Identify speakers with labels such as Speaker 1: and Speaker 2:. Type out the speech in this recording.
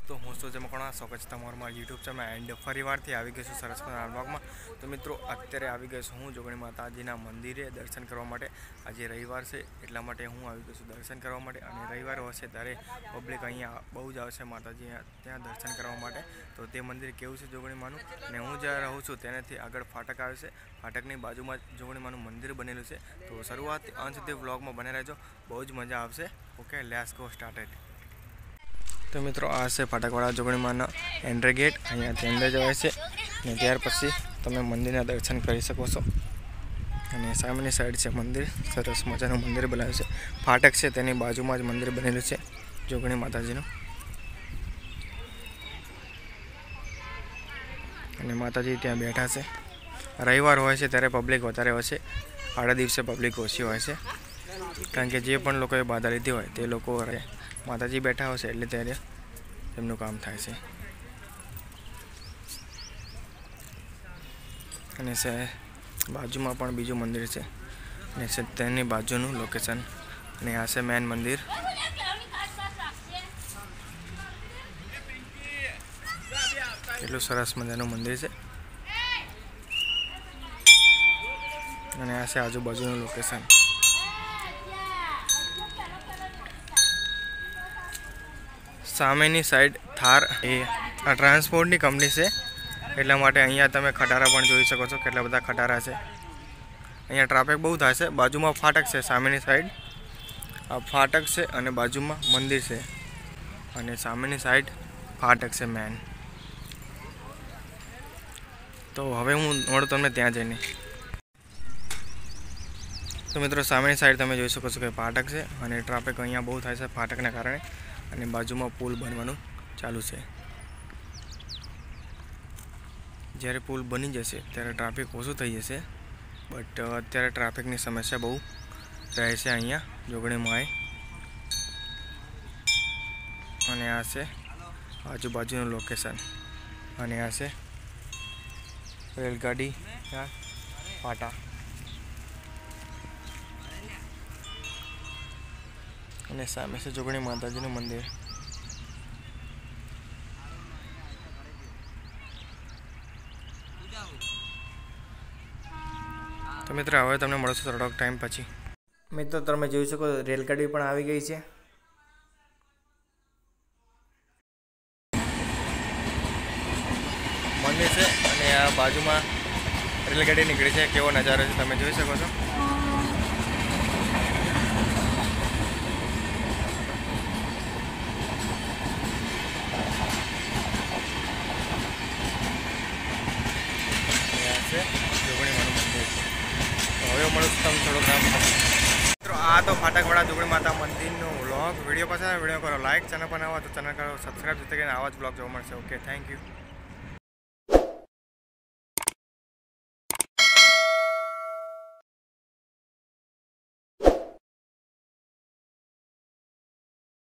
Speaker 1: तो हूँ सूर्यमा कोणा स्वागत है तमाરું મારા યુટ્યુબ ચેનલ એન્ડ ફરીવારથી આવી ગયો છું સરસ મજાના વ્લોગમાં। તો મિત્રો અત્યારે આવી ગયો છું હું જોગણી માતાજીના મંદિરે દર્શન કરવા માટે। આજે રવિવાર છે એટલા માટે હું આવી ગયો છું દર્શન કરવા માટે। અને રવિવાર હશે ત્યારે પબ્લિક અહીંયા બહુ જ આવશે માતાજી ત્યાં દર્શન કરવા માટે। તો તે મંદિર કેવું છે જોગણી માનું, ને હું જ્યાં રહું છું તેનાથી આગળ ફાટક આવે છે, ફાટકની બાજુમાં જોગણી માનું મંદિર બનેલું છે। તો શરૂઆતથી અંત સુધી વ્લોગમાં બને રહેજો, બહુ જ મજા આવશે। Okay, let's go started. तो मित्रों आ से फाटकवाड़ा जोगणी माना एंट्री गेट, अहींयाथी अंदर जवाय छे ने त्यार पछी तमे मंदिरना दर्शन करी शको छो। अने सामेनी साइड छे मंदिर, सरस मजानुं मंदिर बनाव्युं छे। फाटक छे तेनी बाजुमां ज मंदिर बनेलुं छे जोगणी माताजीनुं। अने माताजी त्यां बेठा छे। रविवार होय छे त्यारे पब्लिक वधारे होय छे, आड़ा दिवसे पब्लिक ओછી होय छे, कारण के जे पण लोकोए बाधा लीधी होय ते लोको माताजी बैठा हो एटले त्यारे एमनुं काम थाय छे। अने से बाजुमां पण बीजुं मंदिर छे ने से तेनी बाजुनुं लोकेशन, ने आ छे मेन मंदिर। કેટલું સરસ મજાનું મંદિર છે। અને આ છે આજુબાજુનું લોકેશન। सामेनी साइड थार ए आ ट्रांसपोर्टनी कंपनी है, एटला माटे अहींया तमे खटारा पण जोई शको छो, केटला बधा खटारा छे। अहींया ट्राफिक बहुत थाय छे। बाजुमां फाटक छे, सामेनी साइड आ फाटक छे अने बाजुमां मंदिर छे, अने सामेनी साइड फाटक छे मेन। तो हवे हूँ मळुं तमने त्यां जईने। तो मित्रों सामेनी साइड तमे जोई शको छो के फाटक छे, अने ट्राफिक अहींया बहुत थाय छे फाटकना कारणे। અને બાજુમાં પુલ બનવાનું ચાલુ છે। જ્યારે પુલ બની જશે ત્યારે ટ્રાફિક ઓછું થઈ જશે, બટ અત્યારે ટ્રાફિકની સમસ્યા બહુ રહે છે અહીંયા જોગણીમાં। અને આ છે આજુબાજુનું લોકેશન, અને આ છે રેલગાડી પાટા, અને સામે છે જોગણી માતાજીનું મંદિર। તો મિત્રો હવે તમને મળશે થોડોક ટાઈમ પછી। મિત્રો તમે જોઈ શકો રેલગાડી પણ આવી ગઈ છે। મંદિર છે અને આ બાજુમાં રેલગાડી નીકળી છે। કેવો નજારો છે તમે જોઈ શકો છો। आ तो फाटकवाड़ा जोगणी माता मंदिर व्लॉग वीडियो पसंद है वीडियो करो लाइक, चैनल पर नवा तो चैनल करो सब्सक्राइब, जिससे कि आवाज ब्लॉग जो मळशे। Okay, thank you.